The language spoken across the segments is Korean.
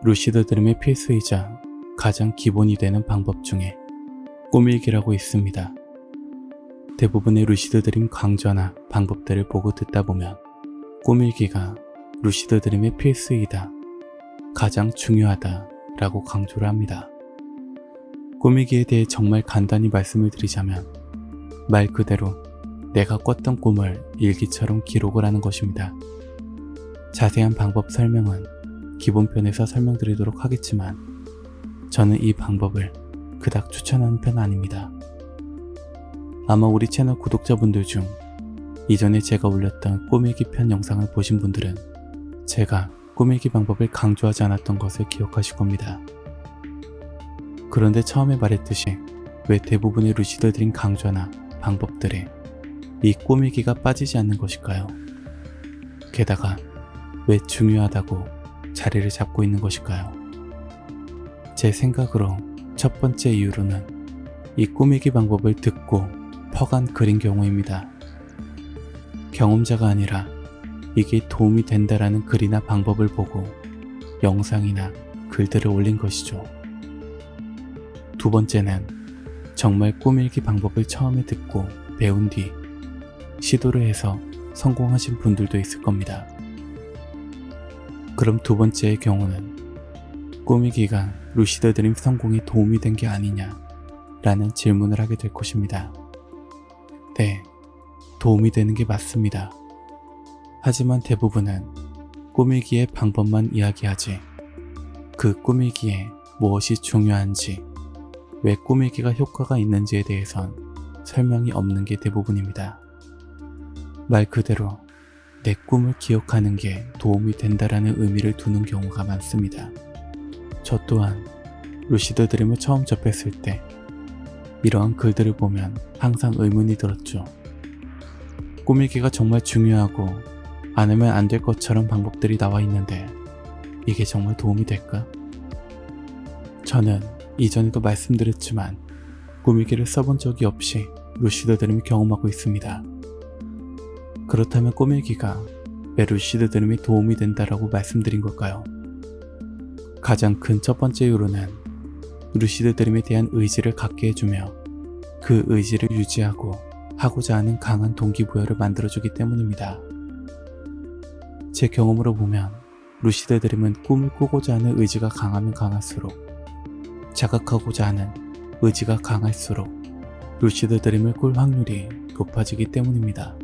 루시드 드림의 필수이자 가장 기본이 되는 방법 중에 꾸밀기라고 있습니다. 대부분의 루시드 드림 강좌나 방법들을 보고 듣다 보면 꾸밀기가 루시드 드림의 필수이다, 가장 중요하다 라고 강조를 합니다. 꾸밀기에 대해 정말 간단히 말씀을 드리자면 말 그대로 내가 꿨던 꿈을 일기처럼 기록을 하는 것입니다. 자세한 방법 설명은 기본편에서 설명드리도록 하겠지만 저는 이 방법을 그닥 추천하는 편 아닙니다. 아마 우리 채널 구독자분들 중 이전에 제가 올렸던 꾸밀기 편 영상을 보신 분들은 제가 꾸밀기 방법을 강조하지 않았던 것을 기억하실 겁니다. 그런데 처음에 말했듯이 왜 대부분의 루시드 드림 강좌나 방법들에 이 꾸밀기가 빠지지 않는 것일까요? 게다가 왜 중요하다고 자리를 잡고 있는 것일까요? 제 생각으로 첫 번째 이유로는 이 꾸밀기 방법을 듣고 퍼간 글인 경우입니다. 경험자가 아니라 이게 도움이 된다라는 글이나 방법을 보고 영상이나 글들을 올린 것이죠. 두 번째는 정말 꾸밀기 방법을 처음에 듣고 배운 뒤 시도를 해서 성공하신 분들도 있을 겁니다. 그럼 두 번째의 경우는 꾸밀기가 루시드 드림 성공에 도움이 된 게 아니냐 라는 질문을 하게 될 것입니다. 네, 도움이 되는 게 맞습니다. 하지만 대부분은 꾸밀기의 방법만 이야기하지 그 꾸밀기에 무엇이 중요한지, 왜 꾸밀기가 효과가 있는지에 대해선 설명이 없는 게 대부분입니다. 말 그대로 내 꿈을 기억하는 게 도움이 된다라는 의미를 두는 경우가 많습니다. 저 또한 루시드 드림을 처음 접했을 때 이러한 글들을 보면 항상 의문이 들었죠. 꾸밀기가 정말 중요하고 안 하면 안 될 것처럼 방법들이 나와 있는데 이게 정말 도움이 될까? 저는 이전에도 말씀드렸지만 꾸밀기를 써본 적이 없이 루시드 드림을 경험하고 있습니다. 그렇다면 꾸밀기가 왜 루시드 드림에 도움이 된다라고 말씀드린 걸까요? 가장 큰 첫 번째 이유로는 루시드 드림에 대한 의지를 갖게 해주며 그 의지를 유지하고 하고자 하는 강한 동기부여를 만들어주기 때문입니다. 제 경험으로 보면 루시드 드림은 꿈을 꾸고자 하는 의지가 강하면 강할수록, 자각하고자 하는 의지가 강할수록 루시드 드림을 꿀 확률이 높아지기 때문입니다.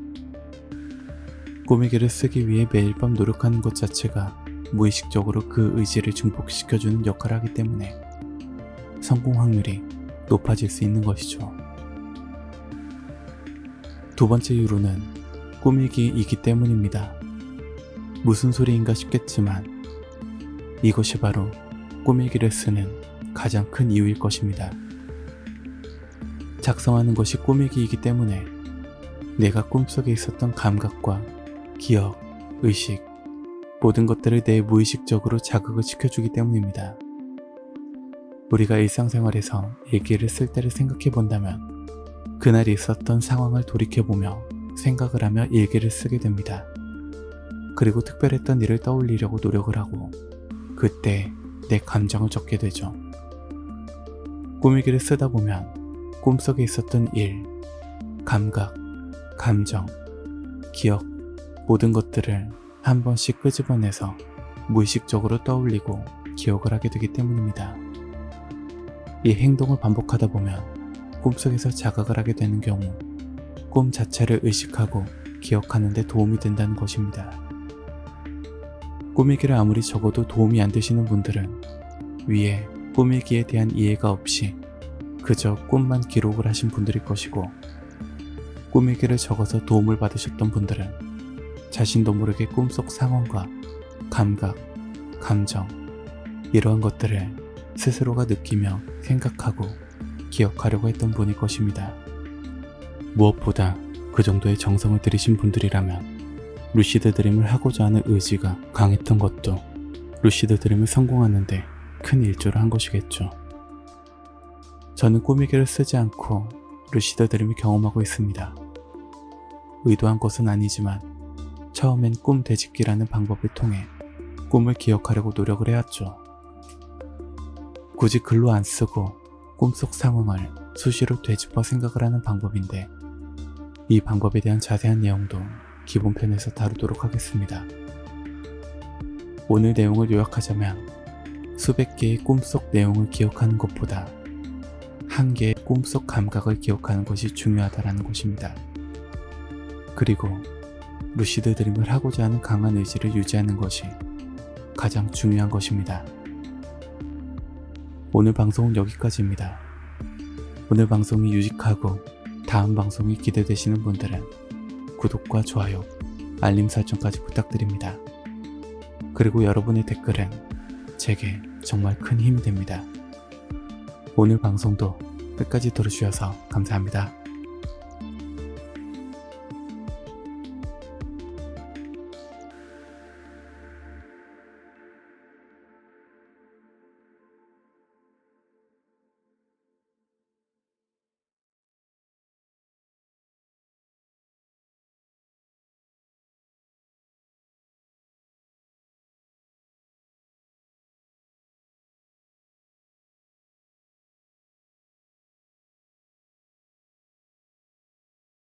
꾸밀기를 쓰기 위해 매일 밤 노력하는 것 자체가 무의식적으로 그 의지를 증폭시켜주는 역할을 하기 때문에 성공 확률이 높아질 수 있는 것이죠. 두 번째 이유로는 꾸밀기이기 때문입니다. 무슨 소리인가 싶겠지만 이것이 바로 꾸밀기를 쓰는 가장 큰 이유일 것입니다. 작성하는 것이 꾸밀기이기 때문에 내가 꿈속에 있었던 감각과 기억, 의식, 모든 것들을 내 무의식적으로 자극을 시켜주기 때문입니다. 우리가 일상생활에서 일기를 쓸 때를 생각해 본다면 그날 있었던 상황을 돌이켜보며 생각을 하며 일기를 쓰게 됩니다. 그리고 특별했던 일을 떠올리려고 노력을 하고 그때 내 감정을 적게 되죠. 꾸밀기를 쓰다 보면 꿈속에 있었던 일, 감각, 감정, 기억, 모든 것들을 한 번씩 끄집어내서 무의식적으로 떠올리고 기억을 하게 되기 때문입니다. 이 행동을 반복하다 보면 꿈속에서 자각을 하게 되는 경우 꿈 자체를 의식하고 기억하는 데 도움이 된다는 것입니다. 꾸밀기를 아무리 적어도 도움이 안 되시는 분들은 위에 꾸밀기에 대한 이해가 없이 그저 꿈만 기록을 하신 분들일 것이고, 꾸밀기를 적어서 도움을 받으셨던 분들은 자신도 모르게 꿈속 상황과 감각, 감정, 이러한 것들을 스스로가 느끼며 생각하고 기억하려고 했던 분일 것입니다. 무엇보다 그 정도의 정성을 들이신 분들이라면 루시드 드림을 하고자 하는 의지가 강했던 것도 루시드 드림을 성공하는데 큰 일조를 한 것이겠죠. 저는 꾸밀기를 쓰지 않고 루시드 드림을 경험하고 있습니다. 의도한 것은 아니지만 처음엔 꿈 되짚기라는 방법을 통해 꿈을 기억하려고 노력을 해왔죠. 굳이 글로 안 쓰고 꿈속 상황을 수시로 되짚어 생각을 하는 방법인데, 이 방법에 대한 자세한 내용도 기본 편에서 다루도록 하겠습니다. 오늘 내용을 요약하자면, 수백 개의 꿈속 내용을 기억하는 것보다 한 개의 꿈속 감각을 기억하는 것이 중요하다는 것입니다. 그리고 루시드 드림을 하고자 하는 강한 의지를 유지하는 것이 가장 중요한 것입니다. 오늘 방송은 여기까지입니다. 오늘 방송이 유익하고 다음 방송이 기대되시는 분들은 구독과 좋아요, 알림 설정까지 부탁드립니다. 그리고 여러분의 댓글은 제게 정말 큰 힘이 됩니다. 오늘 방송도 끝까지 들어주셔서 감사합니다.